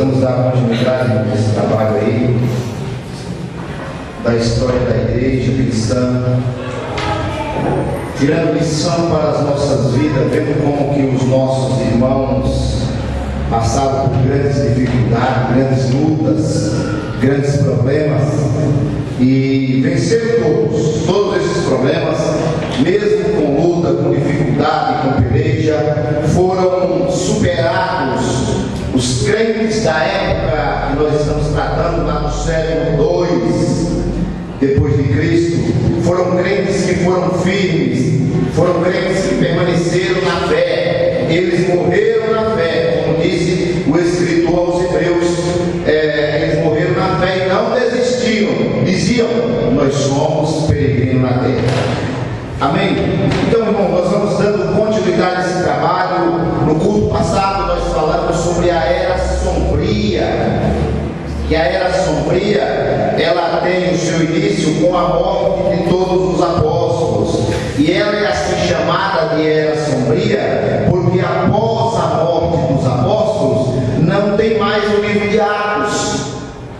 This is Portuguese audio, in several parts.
vamos dar continuidade nesse trabalho aí, da história da igreja cristã, tirando lição para as nossas vidas, vendo como que os nossos irmãos passaram por grandes dificuldades, grandes lutas, grandes problemas, e venceram todos esses problemas, mesmo com luta, com dificuldade, com peleja, foram superados. Os crentes da época que nós estamos tratando, lá no século II depois de Cristo, foram crentes que foram firmes, foram crentes que permaneceram na fé, eles morreram na fé, como disse o escritor aos Hebreus, eles morreram na fé e não desistiram, diziam: nós somos peregrinos na terra. Amém? Então, irmão, nós vamos dando continuidade a esse trabalho. No culto passado nós falamos sobre a era sombria, e a era sombria, ela tem o seu início com a morte de todos os apóstolos, e ela é assim chamada de era sombria, porque após a morte dos apóstolos, não tem mais o livro de Atos,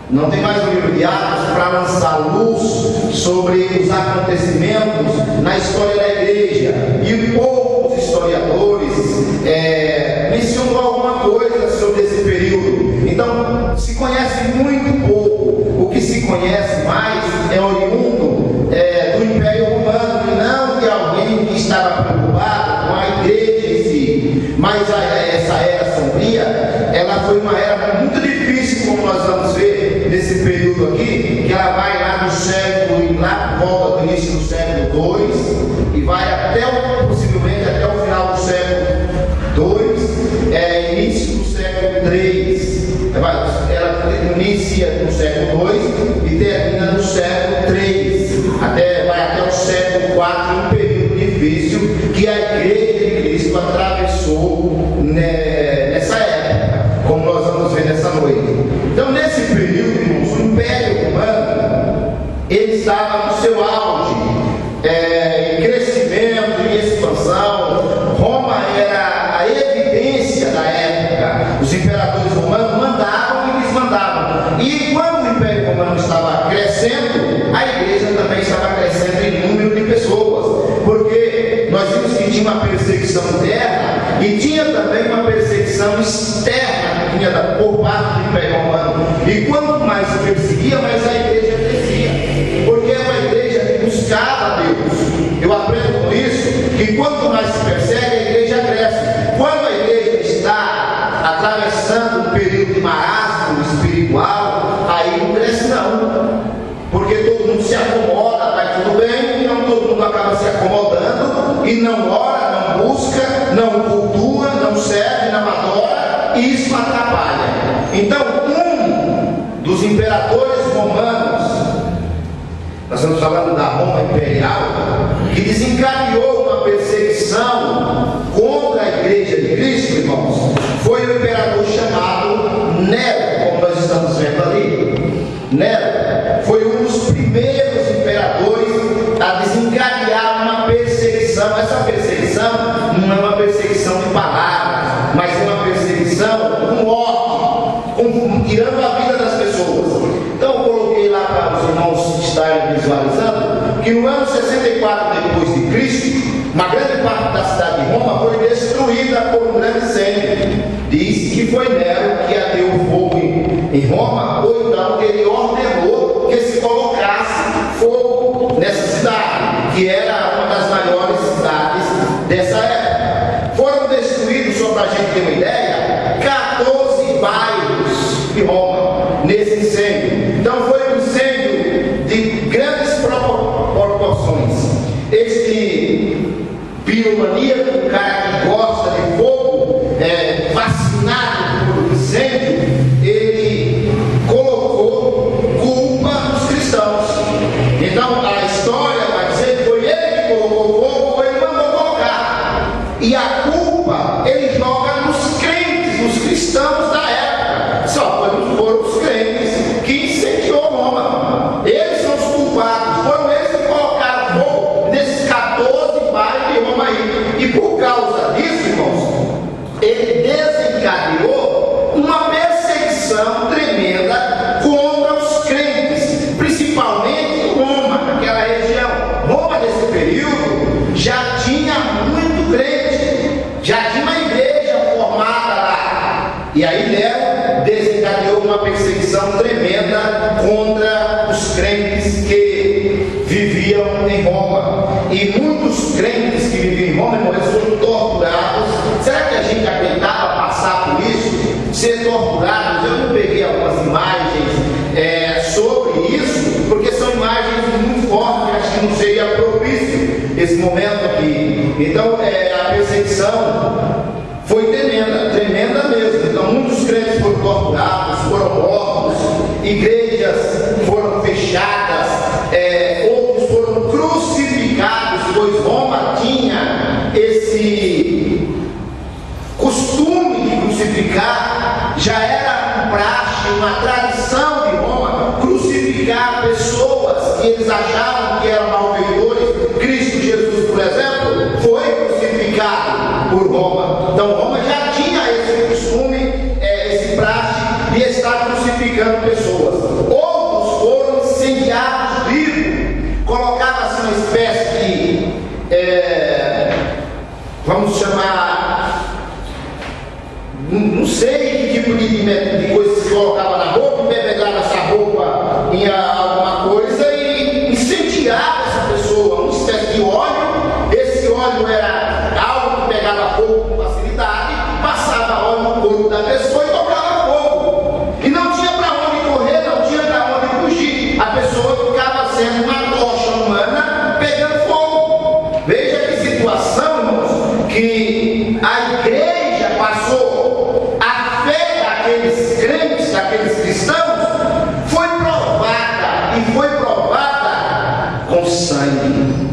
não tem mais o livro de Atos para lançar luz sobre os acontecimentos na história da igreja, e poucos historiadores mencionam alguma coisa sobre esse período. Então, se conhece muito pouco. O que se conhece mais é oriundo do Império Romano, e não de alguém que estava preocupado com a igreja em si. Mas essa era sombria, ela foi uma era muito difícil, como nós vamos ver nesse período aqui, que ela vai lá no século, lá por volta do início do século II, e vai possivelmente até o final do século II, início do século III. Ela inicia no século II e termina no século III, vai até o século IV, um período difícil que a igreja de Cristo atravessou nessa época, como nós vamos ver nessa noite. Então, nesse período, irmãos, o Império Romano, ele estava no seu auge, em crescimento, em expansão. Roma era a evidência da época. Os imperadores romanos mandavam e desmandavam. E quando o Império Romano estava crescendo, a igreja também estava crescendo em número de pessoas, porque nós vimos que tinha uma perseguição interna e tinha também uma perseguição externa que vinha por parte do Império Romano. E quanto mais se perseguia, mais a igreja crescia, porque era uma igreja que buscava a Deus. Eu aprendo com isso que quanto mais se persegue, a igreja cresce. Quando a igreja está atravessando um período de marasmo espiritual, aí não cresce não, porque todo mundo se acomoda, está tudo bem, então todo mundo acaba se acomodando e não ora, não busca, não cultua, não serve, não adora, e isso atrapalha. Então, um dos imperadores romanos, nós estamos falando da Roma imperial, que desencadeou uma perseguição contra a igreja de Cristo, irmãos, foi o imperador chamado Nero, como nós estamos vendo ali. Nero foi um dos primeiros imperadores a desencadear uma perseguição. Essa perseguição não é uma perseguição de palavras, mas é uma perseguição com ordem, tirando a vida das pessoas. Então eu coloquei lá para os irmãos estarem visualizando que no ano 64 depois de Cristo, uma grande parte da cidade de Roma foi destruída por um grande incêndio. Diz que foi Nero que ateu fogo em Roma, ou então ele ordenou que se colocasse fogo nessa cidade, que era uma das maiores cidades dessa época. Foram destruídos, só para a gente ter uma ideia, 14 bairros de Roma nesse incêndio. Então foi um incêndio de grandes proporções. Este piromaníaco, um cara que gosta de fogo, fascinado por incêndio, ele colocou culpa nos cristãos. Então a história vai dizer que foi ele que colocou fogo, ou ele mandou colocar, e a culpa ele joga nos crentes, nos cristãos da época. Só foram os crentes que incendiou Roma, eles são os culpados, foram eles que colocaram fogo nesses 14 bairros de Roma aí. E por causa disso, irmãos, ele desencadeou uma perseguição perseguição tremenda contra os crentes que viviam em Roma. E muitos crentes que viviam em Roma, irmãos, foram torturados. Será que a gente aguentava passar por isso? Ser torturados? Eu não peguei algumas imagens sobre isso, porque são imagens muito fortes, acho que não seria propício esse momento aqui. Então, a perseguição foi tremenda mesmo. Então, muitos crentes foram torturados, foram mortos, igrejas foram fechadas, outros foram crucificados, pois Roma tinha esse costume de crucificar, já era um praxe, uma tradição de Roma, crucificar pessoas que eles achavam que eram malfeitores. Cristo Jesus, por exemplo, foi crucificado por Roma. Então Roma já tinha esse costume, esse praxe de estar crucificando pessoas. Outros foram incendiados vivos, colocava-se uma espécie de, vamos chamar, não sei que tipo de coisa se colocava na roupa, embebedava essa roupa em alguma coisa e incendiava essa pessoa, uma espécie de óleo. Esse óleo era algo que pegava fogo com facilidade, passava óleo no corpo da pessoa e tocava fogo. E não tinha para onde correr, não tinha para onde fugir. A pessoa ficava sendo uma tocha humana pegando fogo. Veja que situação, irmãos, que a igreja passou. A fé daqueles crentes, daqueles cristãos, foi provada, e foi provada com sangue.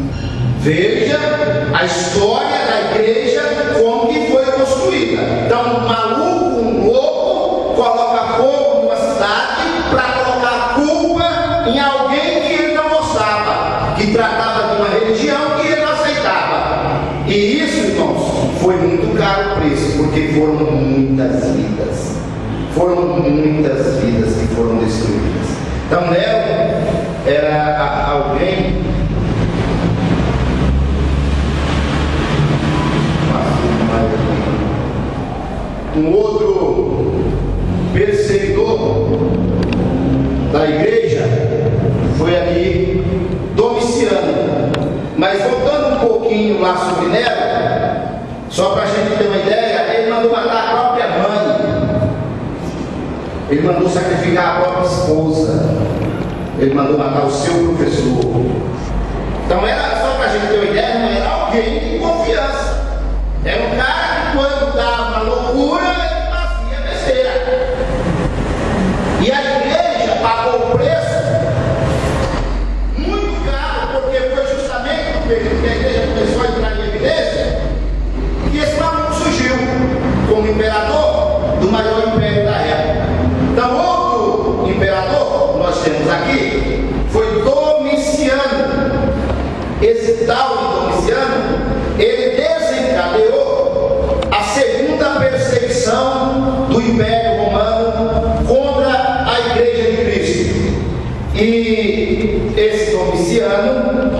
Veja a história da igreja, como que foi construída. Então, um maluco, um louco, coloca fogo numa cidade para colocar culpa em alguém que ele não gostava, que tratava de uma religião que ele não aceitava. E isso, irmãos, foi muito caro o preço, porque foram muitas vidas. Foram muitas vidas que foram destruídas. Então, Nero era alguém. Um outro perseguidor da igreja foi aqui Domiciano. Mas voltando um pouquinho lá sobre Nero, só para a gente ter uma ideia, ele mandou matar a própria mãe, ele mandou sacrificar a própria esposa, ele mandou matar o seu professor. Então era, só para a gente ter uma ideia, não era alguém de confiança. Era um cara que quando estava na loucura, ele fazia besteira. E a igreja pagou o preço muito caro, porque foi justamente no período que a igreja começou a entrar em evidência que esse maluco surgiu como imperador do maior império da época. Então, outro imperador que nós temos aqui foi Domiciano. Esse tal de Domiciano, ele desencadeou a segunda perseguição do Império Romano contra a Igreja de Cristo. E esse Domiciano,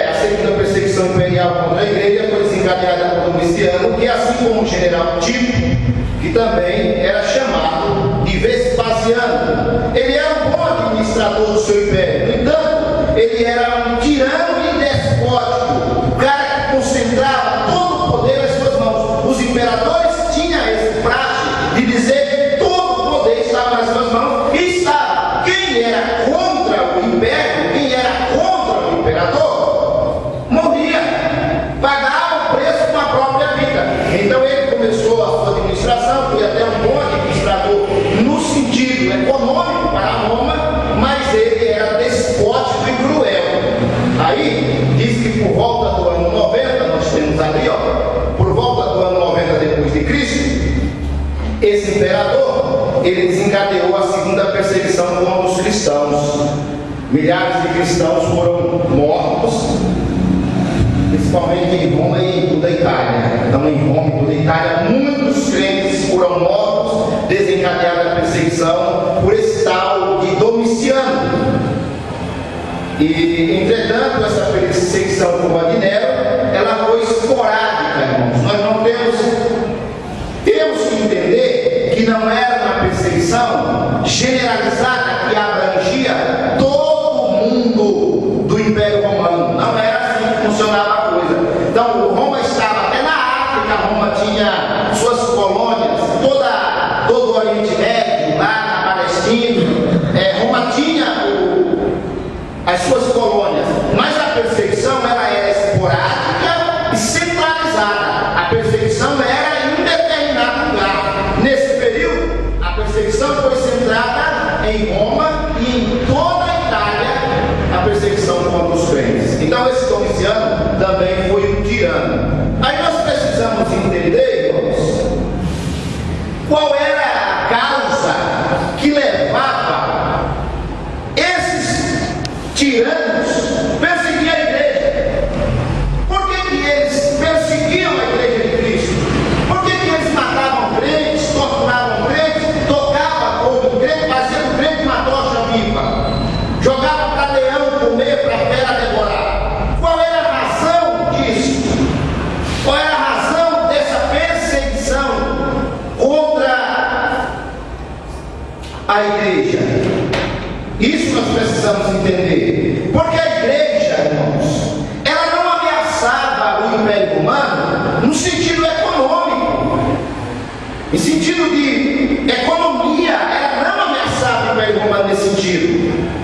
a segunda perseguição imperial contra a Igreja foi desencadeada por Domiciano, que assim como o general Tito, que também era chamado de Vespasiano. Ele era um bom administrador do seu império, no entanto, ele era um tirano e despótico, o cara que concentrava todo o poder nas suas mãos. Os imperadores tinham esse praxe de dizer que todo o poder estava nas suas mãos, e estava. Quem era contra o império, quem era contra o imperador, morria, pagava o preço com a própria vida. Então ele começou a sua administração, foi até um bom administrador no sentido econômico para Roma, mas ele era despótico e cruel. Aí diz que por volta do ano 90, nós temos ali, por volta do ano 90 depois de Cristo, esse imperador, ele desencadeou a segunda perseguição contra os cristãos. Milhares de cristãos foram mortos, principalmente em Roma e em toda a Itália. Então, em Roma e toda a Itália, muitos crentes foram mortos, desencadeada a perseguição por esse tal de Domiciano. E, entretanto, essa perseguição como a de Nero, ela foi esporádica, irmãos. Nós não temos que entender que não era uma perseguição África, Roma tinha suas colônias, todo o Oriente Médio, lá na Palestina, Roma tinha as suas colônias, mas a perseguição ela era esporádica e centralizada. A perseguição era em um determinado lugar. Nesse período, a perseguição foi centrada em Roma e em toda a Itália, a perseguição contra os crentes. Então esse Domiciano também foi um tirano. Aí nós precisamos entender, irmãos, qual era a causa que levava esses tiranos a perseguir a igreja. Por que eles perseguiam a igreja de Cristo? Por que eles matavam crentes, torturavam crentes, tocavam fogo em crente, faziam o crente uma tocha viva, jogavam para leão comer, para fera devorar? Qual era a razão disso? Qual era a razão dessa perseguição contra a igreja? Isso nós precisamos entender. Porque a igreja, irmãos, ela não ameaçava o Império Romano no sentido econômico. Em sentido de economia, ela não ameaçava o Império Romano nesse sentido.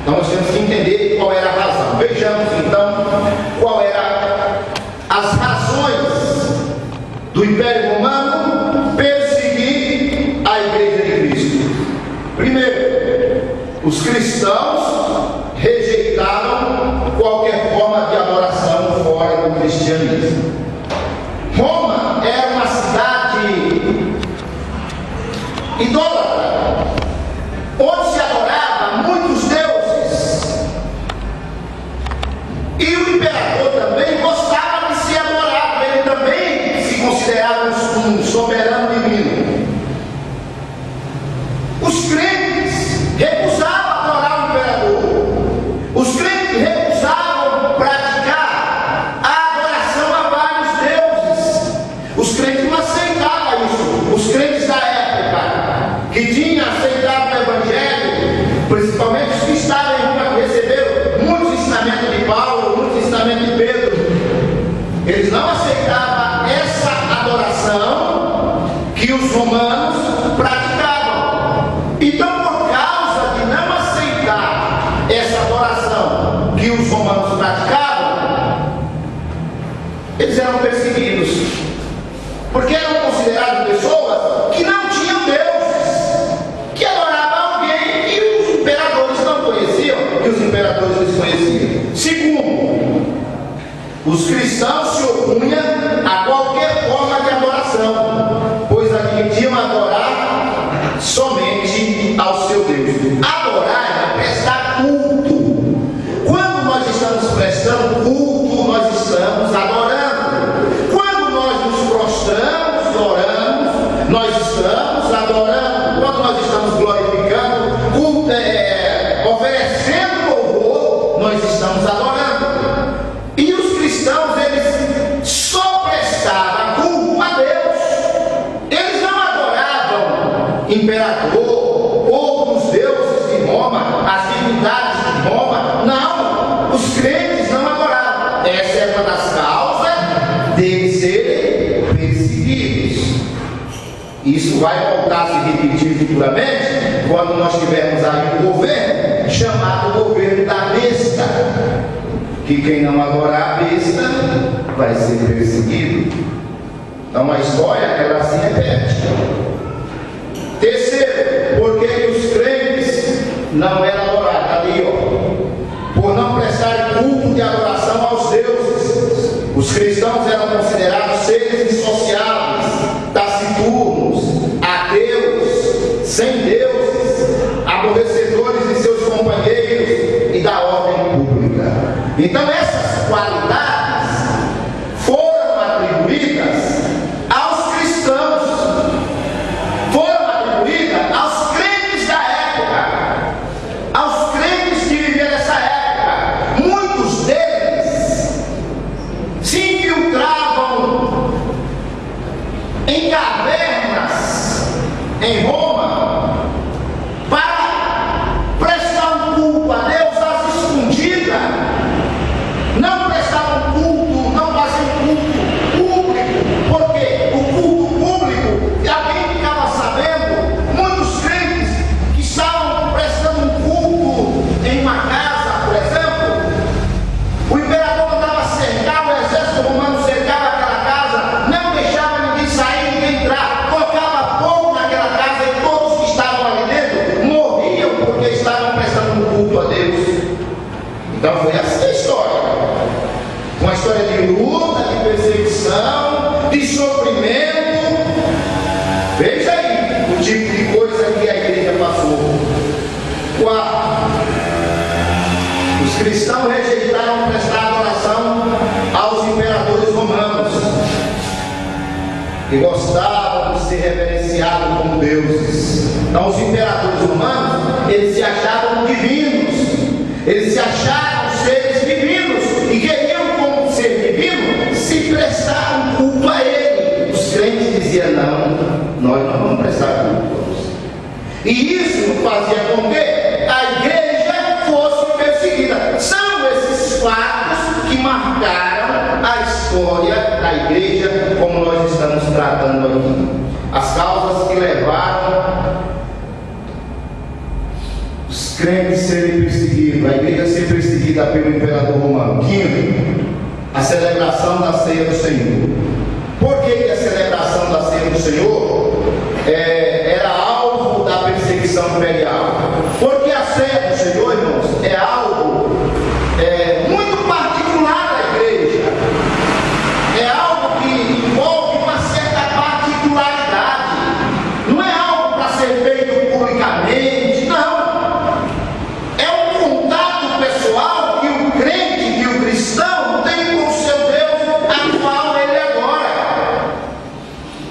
Então nós temos que entender qual era a razão. Vejamos então qual era as razões do Império Romano perseguir a igreja de Cristo. Primeiro, os cristãos rejeitaram qualquer forma de adoração fora do cristianismo. Roma era uma cidade idólatra, onde se adorava muitos deuses. E o imperador também gostava de ser adorado, ele também se considerava um soberano divino. Os crentes recusavam adorar o imperador. Os crentes recusavam praticar a adoração a vários deuses. Os crentes não aceitavam isso. Os crentes da época que tinham aceitado o evangelho, principalmente os que estavam em Roma, que receberam muitos ensinamentos de Paulo, muitos ensinamentos de Pedro, eles não aceitavam essa adoração que os romanos praticavam. Então, por causa de não aceitar essa adoração que os romanos praticavam, eles eram perseguidos, porque eram considerados pessoas que não tinham deuses, que adoravam alguém que os imperadores não conheciam, que os imperadores desconheciam. Segundo, os cristãos se opunham a qualquer forma de adoração, pois admitiam adorar somente ao seu Deus. Adorar é prestar culto. Quando nós estamos prestando culto, nós estamos adorando. Quando nós nos prostramos e oramos, nós estamos adorando. Quando nós estamos glorificando, oferecendo louvor, nós estamos adorando. E os cristãos, eles só prestavam culto a Deus. Eles não adoravam imperador, outros deuses de Roma, as divindades de Roma. Não, os crentes não adoravam. Essa é uma das causas deles serem perseguidos. Isso vai voltar a se repetir futuramente, quando nós tivermos aí um governo chamado governo da besta, que quem não adorar a besta vai ser perseguido. Então a história ela se repete. Terceiro, porque os crentes não eram adorados, ali ó, por não prestar culto de adoração aos deuses. Os cristãos eram considerados seres insociáveis, taciturnos, ateus, sem deuses, aborrecedores de seus companheiros e da ordem pública. Então essas qualidades foram atribuídas aos cristãos, foram atribuídas aos crentes da época, aos crentes que viviam nessa época. Muitos deles se infiltravam em cavernas em Roma para prestar um culto a Deus às escondidas. Não prestavam culto, não faziam culto público, porque de sofrimento. Veja aí o tipo de coisa que a igreja passou. 4. Os cristãos rejeitaram prestar adoração aos imperadores romanos, que gostavam de ser reverenciados como deuses. Então, os imperadores romanos, eles se achavam divinos, eles se achavam seres divinos e queriam, como ser divino, se prestar um culto a ele. Os crentes diziam: não, nós não vamos prestar culto a você. E isso fazia com que a igreja fosse perseguida. São esses fatos que marcaram a história da igreja, como nós estamos tratando aqui. As causas que levaram os crentes a serem perseguidos, a igreja a ser perseguida pelo imperador romano. 5. A celebração da ceia do Senhor. Por que a celebração da ceia do Senhor era alvo da perseguição imperial? Porque a ceia do Senhor, irmãos, é algo muito particular da igreja. É algo que envolve uma certa particularidade. Não é algo para ser feito publicamente, não. É um contato pessoal que o crente, que o cristão tem com o seu Deus, a qual ele adora.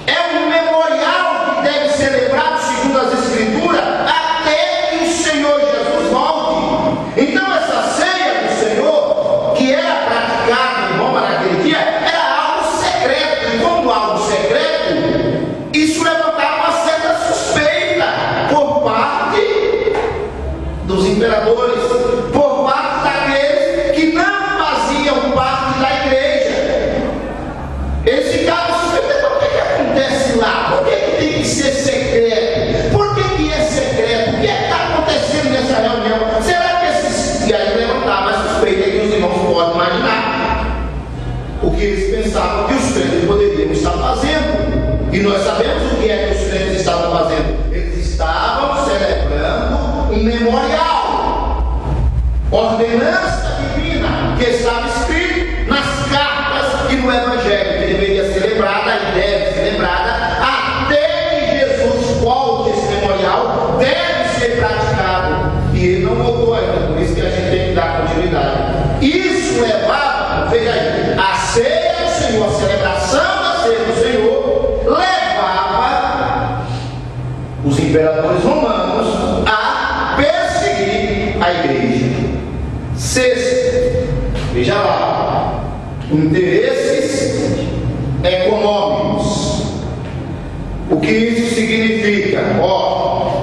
É um memorial que deve ser lembrado segundo as Escrituras até que o Senhor Jesus volte. Então essa ceia do Senhor, que era praticada em Roma naquele dia, era algo secreto. E como algo secreto, isso levantava uma certa suspeita por parte dos imperadores, por parte daqueles que não faziam parte da igreja. Eles ficavam suspeitando: o que acontece lá? Por que tem que ser secreto? Por que é secreto? O que está acontecendo nessa reunião? Será que esses... E aí levantava a suspeita que os irmãos podem imaginar o que eles pensavam que os crentes poderiam estar fazendo. E nós sabemos o que é que os crentes estavam fazendo. Eles estavam celebrando um memorial, ordenança divina, que estava escrito nas cartas e no Evangelho, que deveria ser lembrada e deve ser lembrada até que Jesus volte. Esse memorial deve ser praticado, e ele não voltou ainda, por isso que a gente tem que dar continuidade. Isso levava, veja aí, a ceia do Senhor, a celebração da ceia do Senhor, levava os imperadores romanos a perseguir a igreja. 6. Veja lá, interesses econômicos. O que isso significa?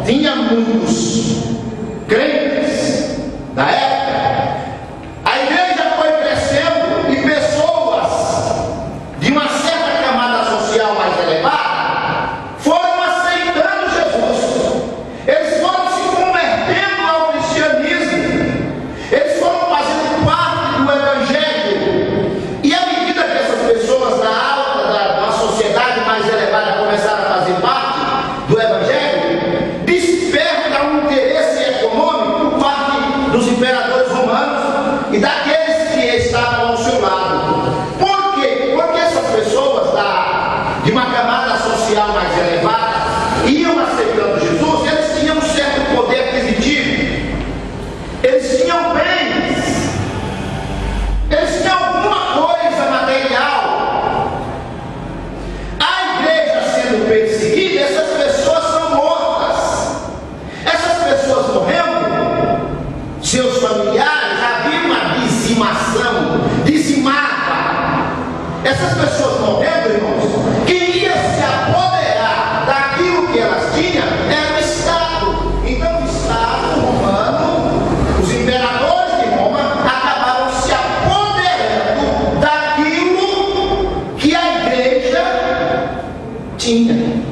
Tinha muitos crentes da época, a igreja foi crescendo e pessoas de uma certa camada social mais elevada foram aceitando Jesus. Eles foram se convertendo ao cristianismo, eles foram fazendo parte do Evangelho. E à medida que essas pessoas da uma sociedade mais elevada começaram a fazer parte do Evangelho, desperta um interesse econômico por parte dos imperadores romanos e daqueles que estavam ao seu lado. Por quê? Porque essas pessoas de uma camada social mais elevada iam aceitando Jesus. Eles tinham um certo poder aquisitivo, eles tinham bens, eles tinham alguma coisa material. A igreja sendo perseguida, essas pessoas são mortas. Essas pessoas morrendo, seus familiares, havia uma dizimação, dizimava. Essas pessoas morrendo, irmãos, queria se apoderar daquilo que elas tinham, era o Estado. Então o Estado romano, os imperadores de Roma, acabaram se apoderando daquilo que a igreja tinha,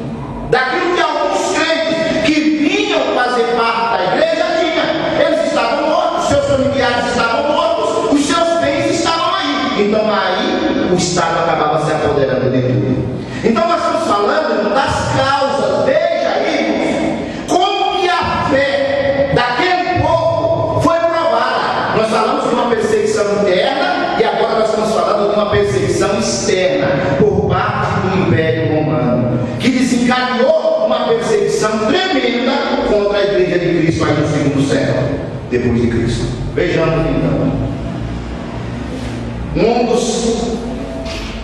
daquilo que alguns crentes que vinham fazer parte da igreja tinham. Eles estavam mortos, seus familiares estavam mortos, os seus bens estavam aí. Então aí o Estado acabava se apoderando de tudo. Então nós estamos falando das causas. Veja aí como que a fé daquele povo foi provada. Nós falamos de uma perseguição interna e agora nós estamos falando de uma perseguição externa por parte do que desencadeou uma perseguição tremenda contra a igreja de Cristo aí no segundo século, depois de Cristo. Vejamos então. Um dos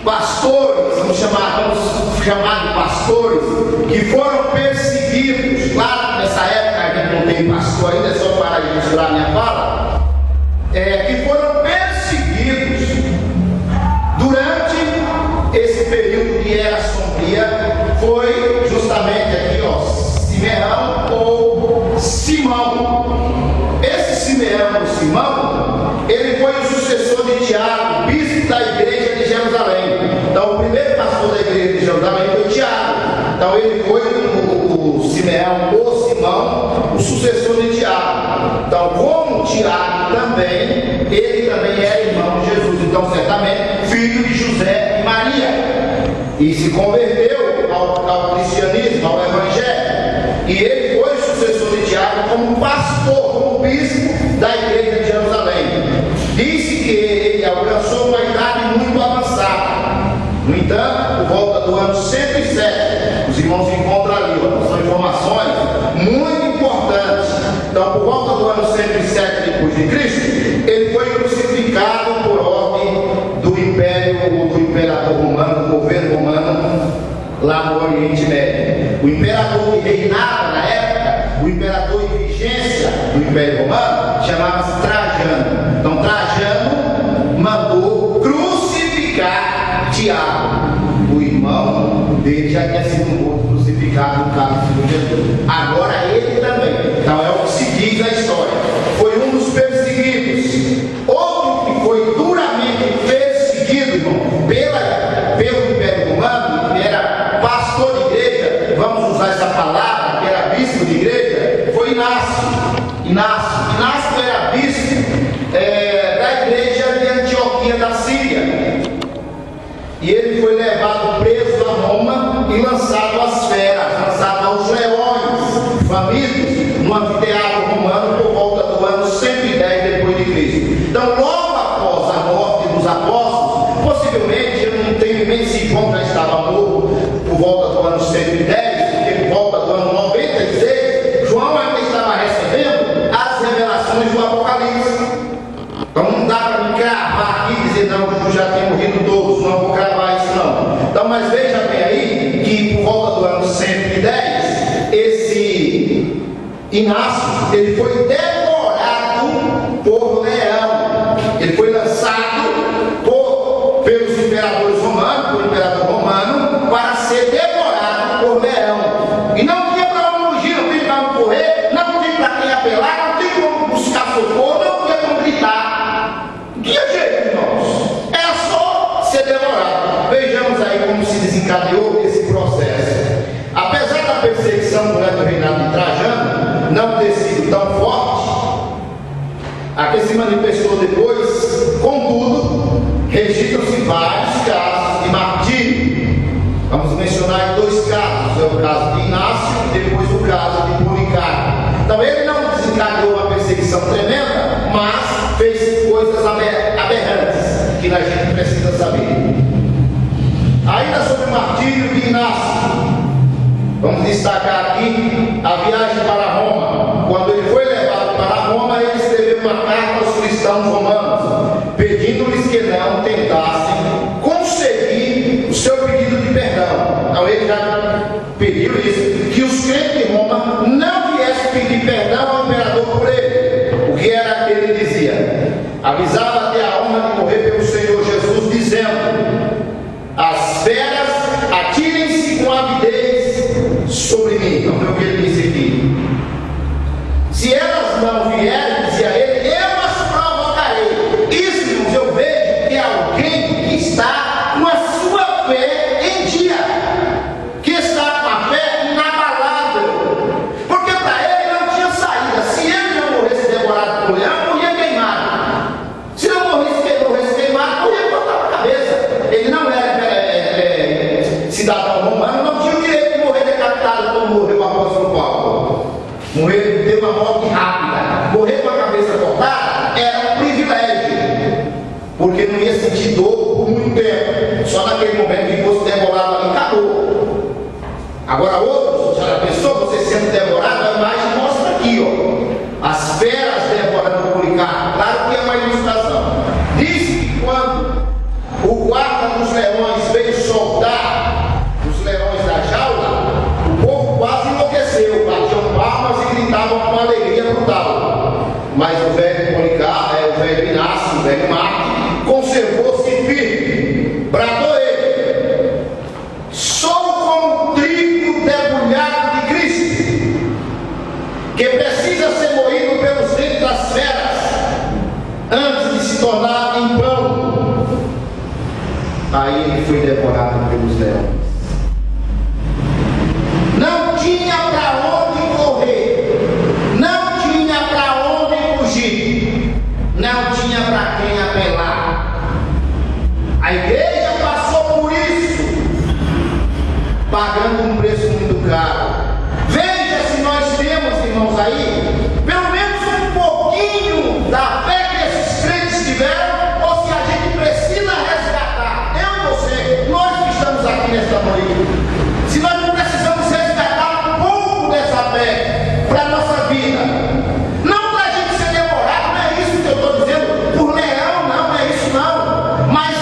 pastores, vamos chamar de pastores, que foram perseguidos. Claro que nessa época a gente não tem pastor ainda, é só para ilustrar minha fala. Que foram perseguidos durante esse período de era sombria, foi justamente aqui, Simeão ou Simão. Esse Simeão ou Simão, ele foi o sucessor de Tiago, bispo da igreja de Jerusalém. Então o primeiro pastor da igreja de Jerusalém foi Tiago. Então ele foi o Simeão ou Simão, o sucessor de Tiago. Então, como Tiago também, ele também é irmão de Jesus. Então, certamente, filho de José e Maria. E se converteu ao cristianismo, ao evangelho. E ele foi sucessor de Tiago como pastor, como bispo da igreja de Jerusalém. Disse que ele alcançou uma idade muito avançada. No entanto, por volta do ano 107, os irmãos encontram ali, são informações muito importantes. Então, por volta do ano 107 depois de Cristo, ele foi crucificado por ordem do império, do imperador romano, do governo romano, lá no Oriente Médio. O imperador que reinava na época, o imperador em vigência do Império Romano, chamava-se Trajano. Então, Trajano mandou crucificar Tiago. O irmão dele já tinha sido morto, crucificado no caso de Jesus. Agora ele também. Então é o que se diz a história. Foi um dos perseguidos. Outro que foi duramente perseguido, irmão, pelo Império Romano, que era pastor de igreja, vamos usar essa palavra, que era bispo de igreja, foi Inácio. Inácio era bispo da igreja de Antioquia da Síria. E ele foi levado preso a Roma e lançado às feras, lançado aos leões, famintos, no anfiteatro romano por volta do ano 110 depois de Cristo. Então, logo após a morte dos apóstolos, possivelmente, eu não tenho nem se João já estava morto por volta do ano 110, porque por volta do ano 96, João ainda estava recebendo as revelações do Apocalipse. Então não dá para me cravar aqui e dizer, não, Jesus já tem morrido todos, não vou cravar isso não. Então, mas veja bem aí, que por volta do ano 110, esse Inácio, ele foi devorado por leão. Ele foi lançado pelos imperadores romanos, pelo imperador romano, para ser devorado por leão. E não tinha para onde fugir, não tinha para onde correr, não tinha para quem apelar, não tinha como buscar socorro, não tinha como gritar. Que jeito, irmãos? Era só ser devorado. Vejamos aí como se desencadeou esse processo. Apesar da perseguição durante o reinado de Trajano não ter sido tão forte, a que se manifestou depois, contudo, registram-se vários casos de martírio. Vamos mencionar dois casos: é o caso de Inácio e depois o caso de Policarpo. Então ele não desencadeou uma perseguição tremenda, mas fez coisas aberrantes que a gente precisa saber. Ainda sobre o martírio de Inácio, vamos destacar aqui a viagem para Roma. Quando ele foi levado para Roma, ele escreveu uma carta aos cristãos romanos, pedindo-lhes que não tentassem conseguir o seu pedido de perdão. Então ele já pediu isso, que os crentes de Roma não viessem pedir perdão ao imperador por ele. O que era que ele dizia? Avisava até a honra de morrer pelo Senhor Jesus, dizendo: as feras atirem-se com avidez sobre mim. Então foi o que ele disse aqui. Se elas não vierem, dizia ele, eu as provocarei. Isso, irmãos, eu vejo que é alguém que está com a sua fé em dia, que está com a fé inabalável, porque para ele não tinha saída. Se ele não morresse devorado por leão, morria queimado. Se não morresse queimado, morria cortado a cabeça. Ele não era cidadão romano, não tinha o direito de morrer decapitado como morreu o apóstolo Paulo. Morrer, ter uma morte rápida, morrer com a cabeça cortada era um privilégio, porque não ia sentir dor por muito tempo. Só naquele momento que fosse devorado ali, acabou. Agora outros, já pensou você sendo devorado? A imagem mostra aqui, ó, as feras devorando Policarpo. Claro que é uma ilustração. Diz que quando o guarda dos leões veio soltar os leões da jaula, o povo quase enlouqueceu, batiam palmas e gritavam com alegria brutal. Mas o velho Policarpo, o velho Inácio, o velho Marte, conservou-se firme, bradou ele: sou como trigo debulhado de Cristo, que precisa ser moído pelos dentes das feras antes de se tornar em pão. Aí ele foi devorado pelos leões. Não tinha para onde correr, não tinha para onde fugir, não tinha para quem apelar. A igreja passou por isso, pagando um preço muito caro. Veja se nós temos, irmãos, aí, pelo menos um pouquinho da fé que esses crentes tiveram, ou se a gente precisa resgatar, eu e você, nós que estamos aqui nesta noite, se nós não precisamos resgatar um pouco dessa fé para a nossa vida, não para a gente ser demorado, não é isso que eu estou dizendo, por leão, não é isso não, mas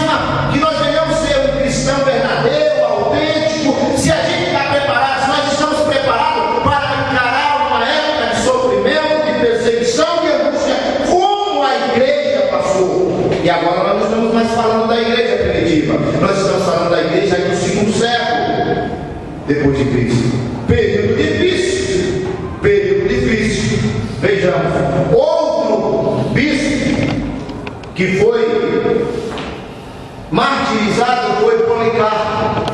que nós venhamos ser um cristão verdadeiro, autêntico. Se a gente está preparado, se nós estamos preparados para encarar uma época de sofrimento, de perseguição, de angústia, como a igreja passou. E agora nós não estamos mais falando da igreja primitiva, nós estamos falando da igreja do segundo século depois de Cristo. Período difícil, período difícil. Vejamos, outro bispo que foi martirizado foi Policarpo.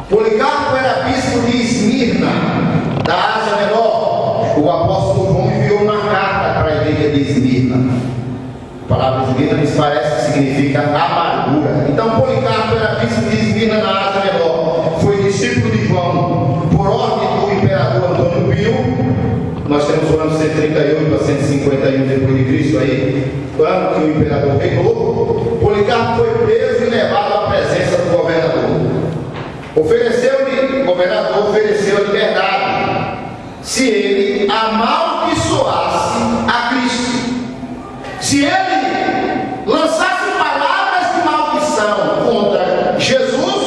Policarpo era bispo de Esmirna, da Ásia Menor. O apóstolo João enviou uma carta para a igreja de Esmirna. A palavra Esmirna nos parece que significa amargura. Então Policarpo era bispo de Esmirna, na Ásia Menor. Foi discípulo de João, por ordem do imperador Antônio Pio. Nós temos o ano 138 a 151 depois de Cristo aí, o ano que o imperador reinou. Policarpo foi preso e levado à presença do governador. O governador ofereceu a liberdade se ele amaldiçoasse a Cristo. Se ele lançasse palavras de maldição contra Jesus,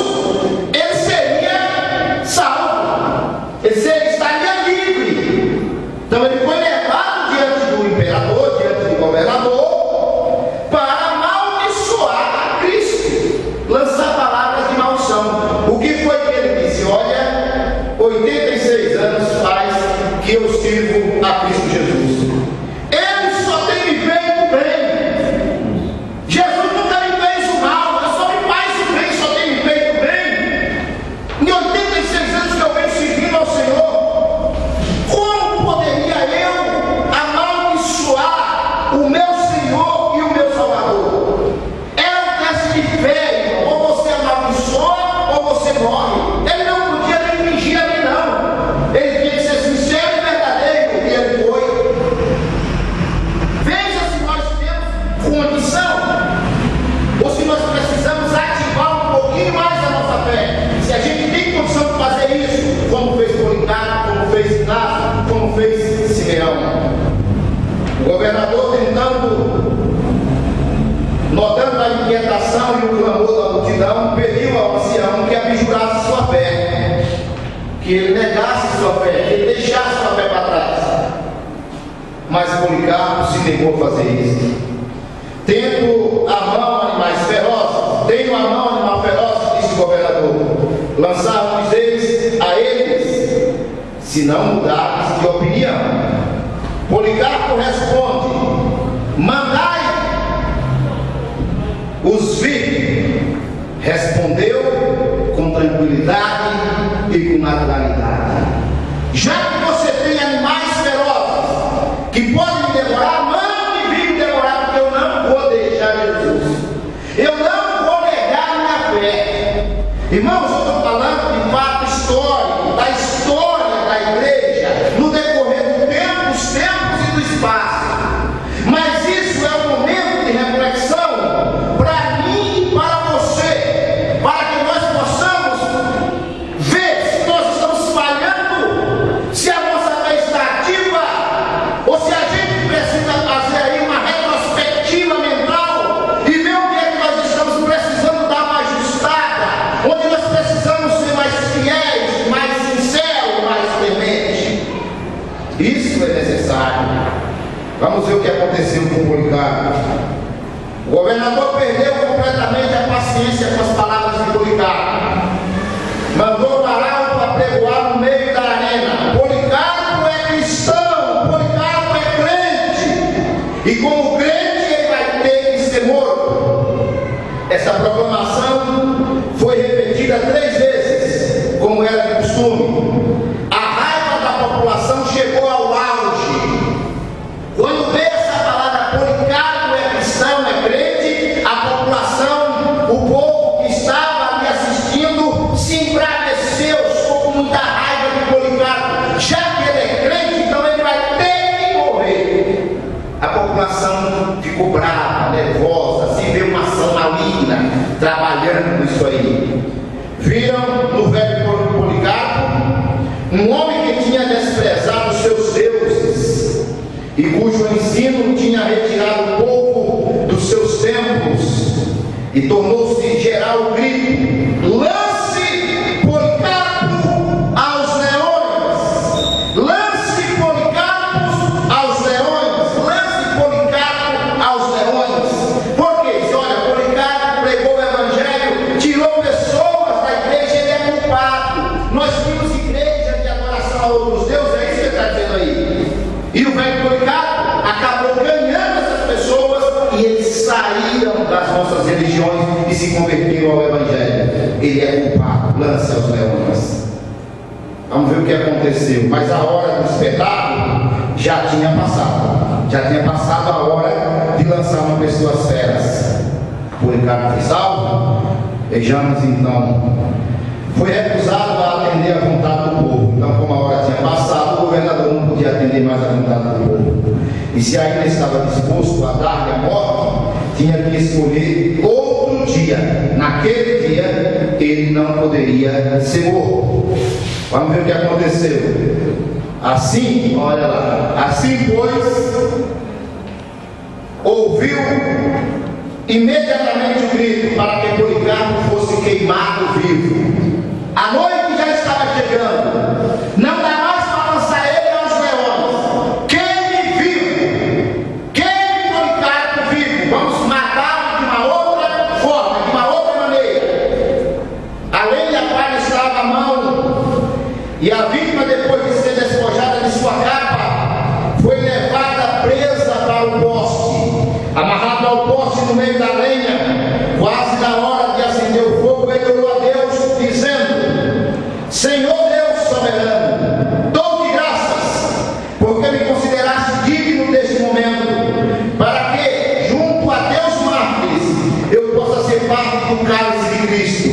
ele seria salvo, ele estaria livre. Então ele foi levado diante do imperador, diante do governador, para amaldiçoar a Cristo, lançar palavras de maldição. O que foi que ele disse? Olha, 86 anos faz que eu sirvo a Cristo Jesus. Ele só tem me feito bem. Jesus nunca me fez o mal, eu só me faz o bem, só tem me feito bem. Em 86 anos que eu venho servindo ao Senhor, como poderia eu amaldiçoar o meu Senhor e o meu Salvador? É um teste de fé, irmão. Ou você amaldiçoa ou você morre. Ele não podia nem fingir ali, não. Ele tinha que ser sincero e verdadeiro, e ele foi. Veja se nós temos condição, ou se nós precisamos ativar um pouquinho mais a nossa fé. Se a gente tem condição de fazer isso, como fez Policarpo, como fez Inácio, como fez Simeão. O governador notando a inquietação e o clamor da multidão, pediu ao ancião que abjurasse sua fé, que ele negasse sua fé, que ele deixasse sua fé para trás. Mas Policarpo se negou a fazer isso. Tenho a mão animal feroz, disse o governador, lançar-vos eles a eles, se não mudares de opinião. Policarpo responde: mandai os vir. Respondeu com tranquilidade e com naturalidade: já que você tem animais ferozes que podem me devorar, mande vir me devorar, porque eu não vou deixar Jesus. Eu não vou negar minha fé. Irmãos, eu estou falando de fato histórico, da história da igreja no decorrer do tempo, dos tempos e do espaço. Mas isso é um momento de reflexão para mim e para você, para que nós possamos ver se Vamos ver o que aconteceu com Policarpo. O governador perdeu completamente a paciência com as palavras de Policarpo. Mandou parar para pregoar no meio da arena. Policarpo é cristão, Policarpo é crente. E como crente ele vai ter que ser morto. Essa proclamação foi repetida 3 vezes, como era de costume. A raiva da população chegou ao auge. Quando veio essa palavra, Policarpo é cristão, é crente, a população, o povo que estava ali assistindo, se embraveceu, ficou com muita raiva de Policarpo. Já que ele é crente, então ele vai ter que morrer. A população ficou brava, nervosa, se vê uma ação maligna trabalhando nisso aí. Viram no velho Policarpo um homem que tinha desprezado os seus deuses e cujo ensino tinha retirado o povo dos seus templos, e tornou-se geral o grito: lance Policarpo aos leões! Lance Policarpo aos leões! Lance Policarpo aos leões! Por quê? Olha, Policarpo pregou o evangelho, tirou pessoas da igreja, ele é culpado. Nós tínhamos igreja de adoração a outros deuses, é isso que ele está dizendo aí. E o velho Policarpo acabou ganhando essas pessoas, e eles saíram das nossas religiões e se converteram ao evangelho. Ele é culpado, lance aos leões. Vamos ver o que aconteceu. Mas a hora do espetáculo já tinha passado. Já tinha passado a hora de lançar uma pessoa às feras. Policarpo foi salvo. Vejamos então. Foi recusado a atender a vontade do povo. Então, como a hora tinha passado, o governador não podia atender mais a vontade do povo. E se ainda estava disposto a dar-lhe a morte, tinha que escolher outro dia. Naquele dia, ele não poderia ser morto. Vamos ver o que aconteceu. Assim, olha lá. Assim, pois, ouviu imediatamente o grito para que Policarpo fosse queimado vivo. A noite já estava chegando. Não dá mais para lançar ele aos leões. Queime vivo. Queime Policarpo vivo. Vamos matá-lo de uma outra forma, de uma outra maneira. A lenha para estava à mão. E a vítima, depois de ser despojada de sua capa, foi levada presa para o poste. Amarrado ao poste no meio da lenha, quase na hora de acender o fogo, ele orou a Deus, dizendo: Senhor Deus soberano, dou-te graças, porque me consideraste digno deste momento, para que, junto a teus mártires, eu possa ser parte do cálice de Cristo.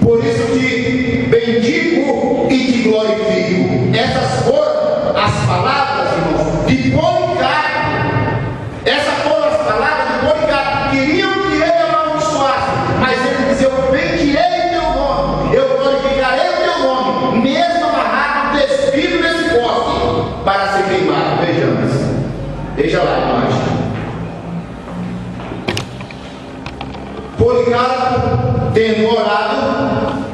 Por isso te bendigo e te glorifico. Essas foram as palavras, irmãos, de Policarpo. Essas foram as palavras de Policarpo. Queriam que ele amaldiçoasse, mas ele dizia: eu bendirei o teu nome, eu glorificarei o teu nome, mesmo amarrado, despido desse poste, para ser queimado. Vejamos. Veja lá a imagem. Policarpo, tendo orado,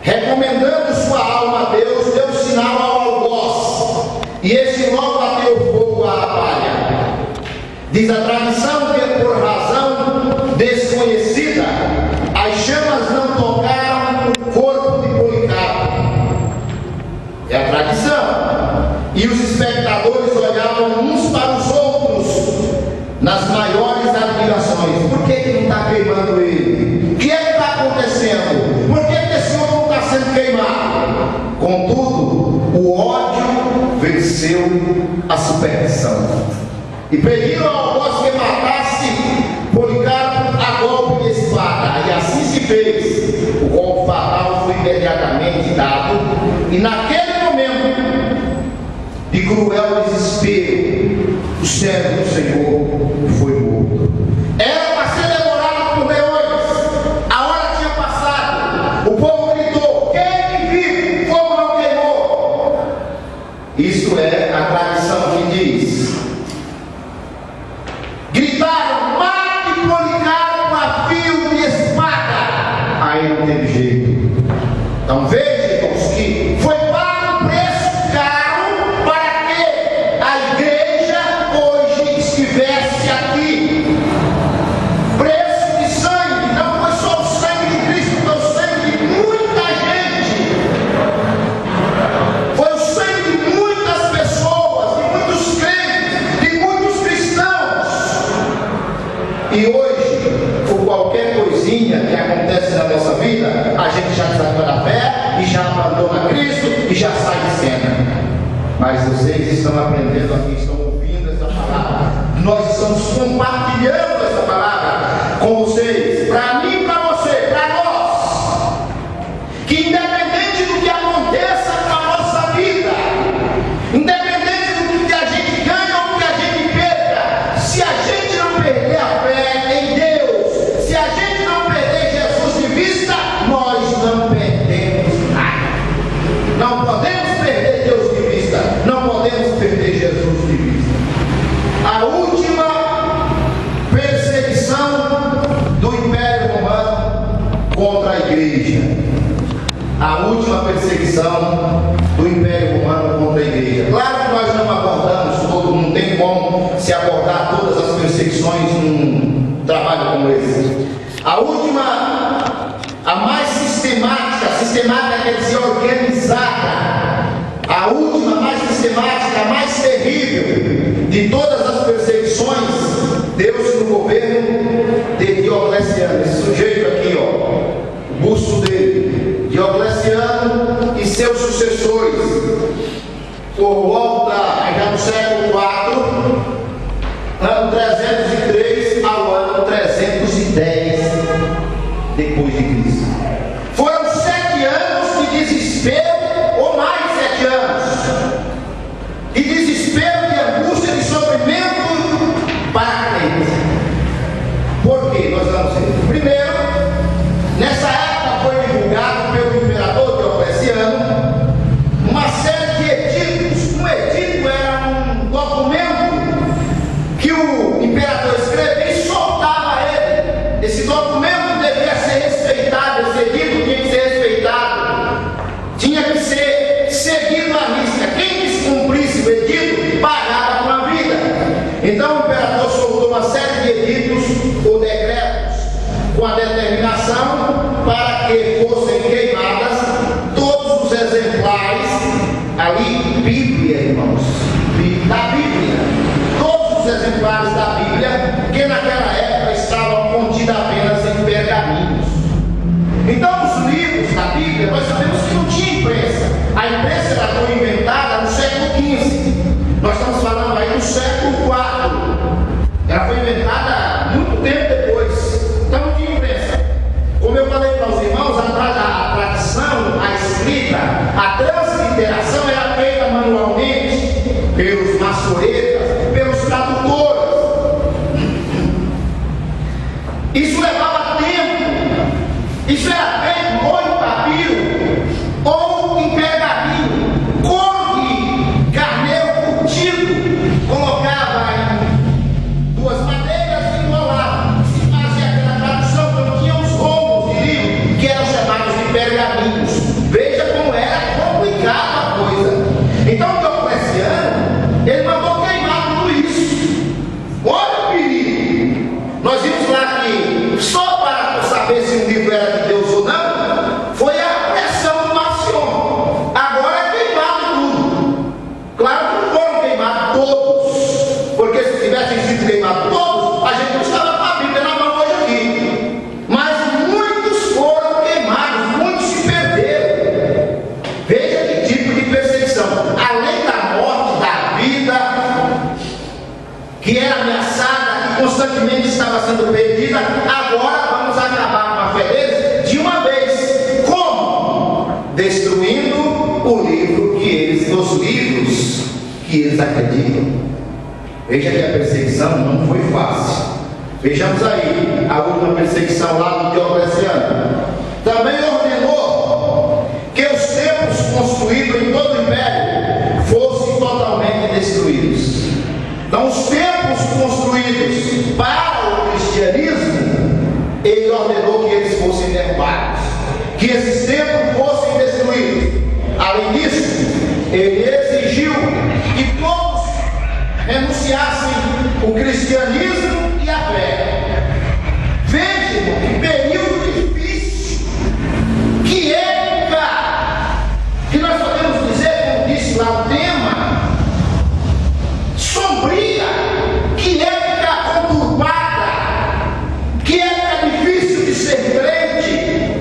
recomendando sua alma a Deus, deu sinal ao algoz, e esse logo bateu fogo à palha. Diz a tradição que, por razão desconhecida, as chamas não tocaram o corpo de Policarpo. É a tradição. E os espectadores olhavam uns para os outros nas maiores admirações. Por que não está queimando ele? O que é que está acontecendo? Por que esse homem não está sendo queimado? Contudo, o ódio venceu a superstição. E pediram ao algoz que matasse Policarpo a golpe de espada. E assim se fez. O golpe fatal foi imediatamente dado. E naquele momento de cruel desespero, o servo do Senhor foi morto. Era para ser devorado por leões. A hora tinha passado. O povo gritou: queime vivo, o fogo não queimou. Isso é a tradição que diz. Gritaram: mate Policarpo a fio de espada. Aí não teve jeito. Então veja, irmãos, que foi pago um preço caro para que a na nossa vida, a gente já desanima da fé, e já abandona Cristo, e já sai de cena. Mas vocês estão aprendendo aqui, estão ouvindo essa palavra. Nós estamos compartilhando essa palavra com vocês, para mim, para você, para nós. Que independente do que aconteça com a nossa vida, independente do que a gente ganha ou do que a gente perca, se a gente não perder a fé em Deus, se a gente não perder Jesus de vista, nós não perdemos nada. Não podemos perder Deus de vista, não podemos perder Jesus de vista. A última perseguição do Império Romano contra a igreja. A última perseguição do Império Romano contra a igreja. Claro que nós não abordamos todo, não tem como se abordar todas as perseguições num trabalho como esse. A última, a mais sistemática quer dizer organizada. A última, mais sistemática, a mais terrível de todas as perseguições, deu-se no governo de Diocleciano. Esse sujeito aqui, ó, o busto dele, Diocleciano e seus sucessores, por volta, já no século IV, ano 303 ao ano 310 depois de Cristo. Foram 7 anos de desespero, ou mais 7 anos, de desespero, de angústia, de sofrimento para a crente. Por quê? Nós vamos ver. Primeiro, nessa época foi divulgado pelo imperador Diocleciano uma série de edictos. Um edito era um documento que o imperador escrevia e soltava ele. Esse documento devia ser respeitado, esse edito tinha que ser respeitado, tinha que ser seguido à risca. Quem descumprisse o edito pagava com a vida. Então o imperador soltou uma série de editos ou decretos com a determinação para que fossem queimadas todos os exemplares, ali, Bíblia, irmãos, da Bíblia, todos os exemplares da Bíblia, que naquela época estavam contidos apenas em pergaminhos. Então, os livros da Bíblia, nós sabemos que não tinha imprensa. A imprensa ela foi inventada no século XV. Nós estamos falando aí do século IV. Ela foi inventada muito tempo depois. Então, não tinha imprensa. Como eu falei para os irmãos, a tradição, a escrita, a transliteração era feita manualmente pelos maçoretas, pelos tradutores. Isso levava tempo. Isso era feito ou em papiro ou em pergaminho, couro de carneiro curtido, colocava em 2 madeiras e enrolava. Se fazia aquela tradução, quando tinha os rolos de livro, que eram chamados de pergaminhos. Veja como era complicada a coisa. Então, Diocleciano, ele mandou queimar tudo isso. Olha o perigo. Nós vimos lá que só para saber se um livro era de Deus ou não, foi a pressão do Marcion. Agora é queimado tudo. Claro que não foram queimados todos, porque se tivessem sido queimados todos, a gente não estava com a Bíblia na mão hoje aqui. Mas muitos foram queimados, muitos se perderam. Veja que tipo de perseguição. Além da morte, da vida, que era ameaçada, que constantemente estava sendo perdida, agora vamos acabar com a fé deles de uma vez. Como? Destruindo o livro que eles, os livros que eles acreditam. Veja que a perseguição não foi fácil. Vejamos aí a última perseguição lá do Diocleciano. Também ordenou que os templos construídos em todo o império fossem totalmente destruídos. Então, os templos construídos para o cristianismo, ele ordenou que eles fossem derrubados, que esses templos fossem destruídos. Além disso, ele exigiu que todos renunciassem o cristianismo e a fé. Vejam que período difícil, que época, que nós podemos dizer, como disse lá o tema, sombria, que época conturbada, que época difícil de ser crente.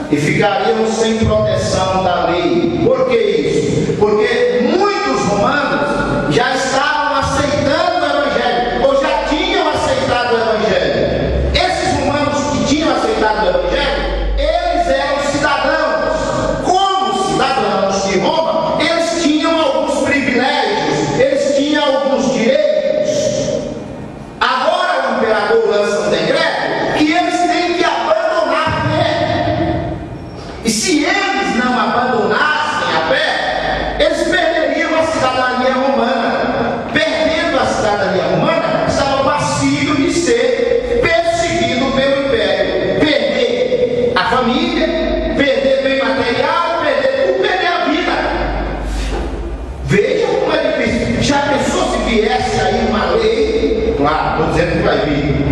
e ficaríamos sem proteção da lei. Por que isso? Porque muitos romanos já estavam aceitando o Evangelho, ou já tinham aceitado o Evangelho. Esses romanos que tinham aceitado o Evangelho, eles eram cidadãos. Como cidadãos de Roma, eles tinham alguns privilégios, eles tinham alguns direitos. Agora o imperador lança um decreto que eles têm que abandonar a fé. E se eles não abandonassem a fé, eles perderiam a cidadania romana. Perdendo a cidadania romana, estavam passíveis de ser perseguidos pelo império. Perder a família, perder bem material, perder tudo, perder a vida. Veja como é difícil. Já pensou se viesse aí uma lei? Claro, estou dizendo que vai vir.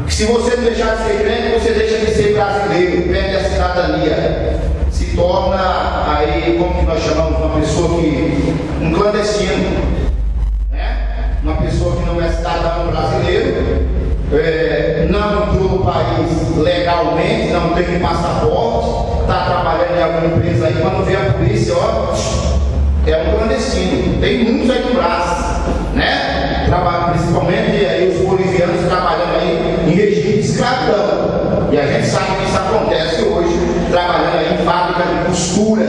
Que se você não deixar de ser crente, você deixa de ser brasileiro, perde a cidadania. Se torna aí, como que nós chamamos, uma pessoa que, um clandestino, né? Uma pessoa que não é cidadão brasileiro, não entrou no país legalmente, não tem um passaporte, está trabalhando em alguma empresa aí, quando vê a polícia, ó, é um clandestino. Tem muitos aí no braço, né? Principalmente aí os bolivianos trabalhando aí em regime de escravidão. E a gente sabe que isso acontece hoje, trabalhando aí em fábrica de costura,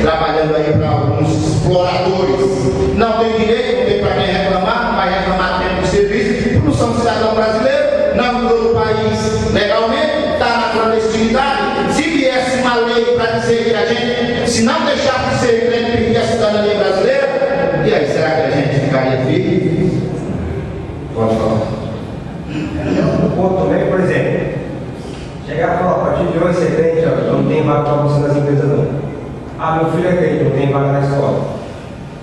trabalhando aí para alguns exploradores. Não tem direito, não tem para quem reclamar, não vai reclamar tempo de serviço, porque não são cidadão brasileiro, não entrou no país legalmente, está na clandestinidade. Se viesse uma lei para dizer que a gente, se não deixar de ser crente, pedir a cidadania brasileira, e aí, será que a gente ficaria firme? Pode falar. Um ponto também, por exemplo, chegar e falar, a partir de hoje você é crente, ó, não tem vaga para você nas empresas não. Ah, meu filho é crente, não tem vaga na escola.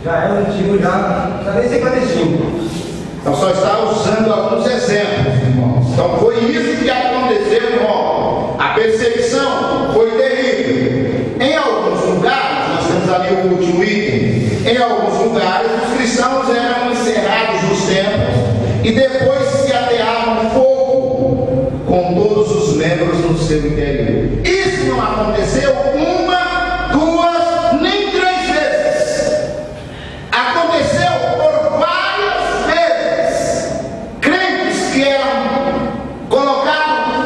Já é um tipo, já nem ser clandestino. Então só está usando alguns exemplos, irmãos. Então foi isso que aconteceu, irmão. A perseguição foi terrível. Em alguns lugares, nós temos ali o último item, em alguns lugares os cristãos eram encerrados nos templos e depois se ateavam fogo com todos os membros no seu interior. Isso não aconteceu uma, duas, nem 3 vezes. Aconteceu por várias vezes. Crentes que eram colocados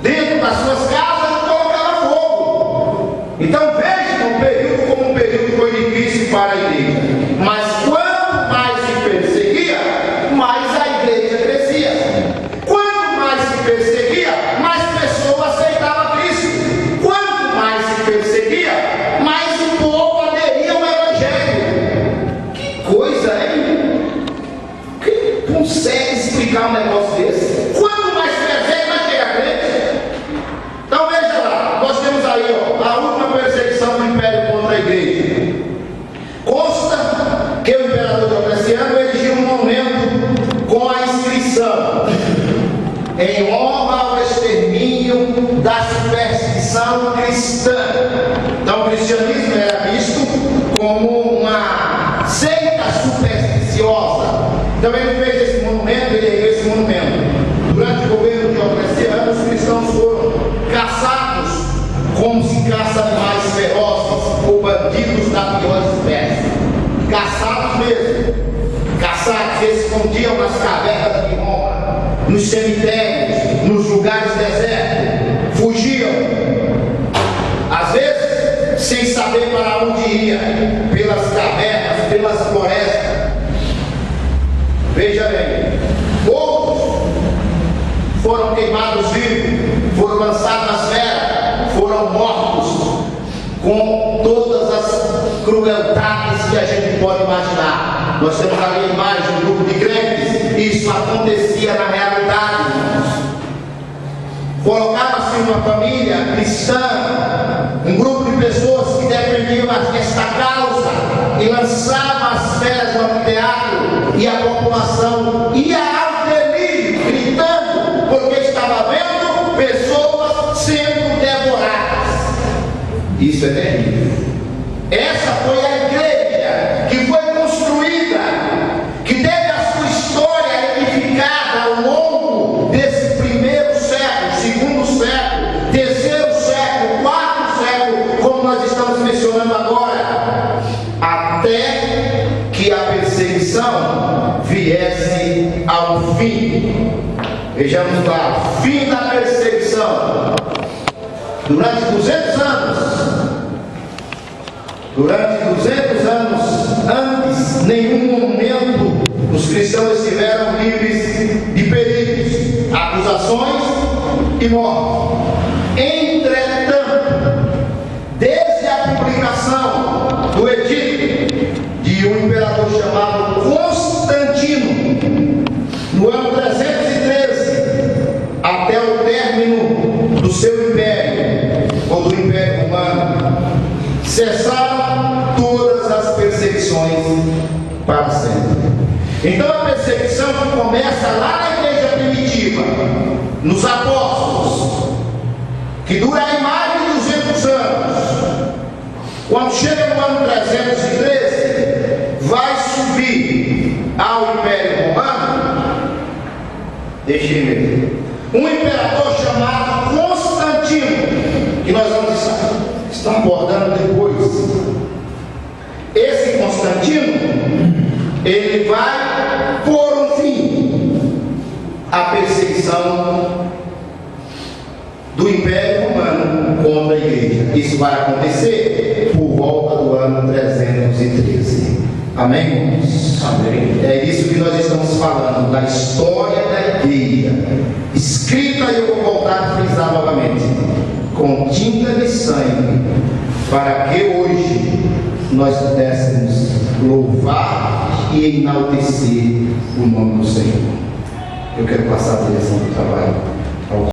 dentro das suas casas e colocavam fogo. Então vejam o período como um período que foi difícil para a igreja. Mas quanto mais se perseguia, mais a igreja crescia. Quanto mais se perseguia, mais pessoas aceitavam Cristo. Quanto mais se perseguia, mais o povo aderia ao Evangelho. Que coisa, hein? Quem consegue explicar um negócio desse? Quanto mais persegue, mais chega crente. Então veja lá, nós temos aí a última perseguição do Império contra a igreja. Consta que o imperador Diocleciano erigiu um monumento com a inscrição: em honra ao extermínio da superstição cristã. Então o cristianismo era visto como uma seita supersticiosa. Então ele fez esse monumento, ele ergueu esse monumento. Durante o governo Diocleciano, os cristãos foram caçados como se caça animais ferozes ou bandidos da pior espécie. Caçados mesmo. Caçados, se escondiam nas cavernas de Roma, nos cemitérios, nos lugares desertos, fugiam, às vezes sem saber para onde ia, pelas cavernas, pelas florestas. Veja bem, outros foram queimados vivos, foram lançados nas feras, foram mortos com todas as crueldades que a gente pode imaginar. Nós temos ali a imagem de um grupo de crentes, e isso acontecia na realidade, irmãos. Colocava-se uma família cristã, um grupo de pessoas que defendiam esta causa e lançavam as feras no anfiteatro, e a população ia ao delírio, gritando, porque estava vendo pessoas sendo devoradas. Isso é terrível. Essa foi a igreja que foi construída, que teve a sua história edificada ao longo desse primeiro século, segundo século, terceiro século, quarto Vejamos lá, fim da perseguição. Durante 200 anos antes, nenhum momento os cristãos estiveram livres de perigos, acusações e morte. Entretanto, desde a publicação do edito de um imperador chamado Constantino, no ano 313, até o término do seu império, ou do Império Romano, cessaram todas as perseguições para sempre. Então a perseguição que começa lá na igreja primitiva, nos apóstolos, que dura aí mais de 200 anos, quando chega no ano 313, vai subir ao Império Romano. Deixe-me ver. Um imperador chamado Constantino, que nós vamos estar abordando depois. Esse Constantino, ele vai pôr um fim à perseguição do Império Romano contra a igreja. Isso vai acontecer por volta do ano 313. Amém, irmãos? Amém. É isso que nós estamos falando, da história da igreja, escrita, e eu vou voltar a frisar novamente, com tinta de sangue, para que hoje nós pudéssemos louvar e enaltecer o nome do Senhor. Eu quero passar a direção do trabalho.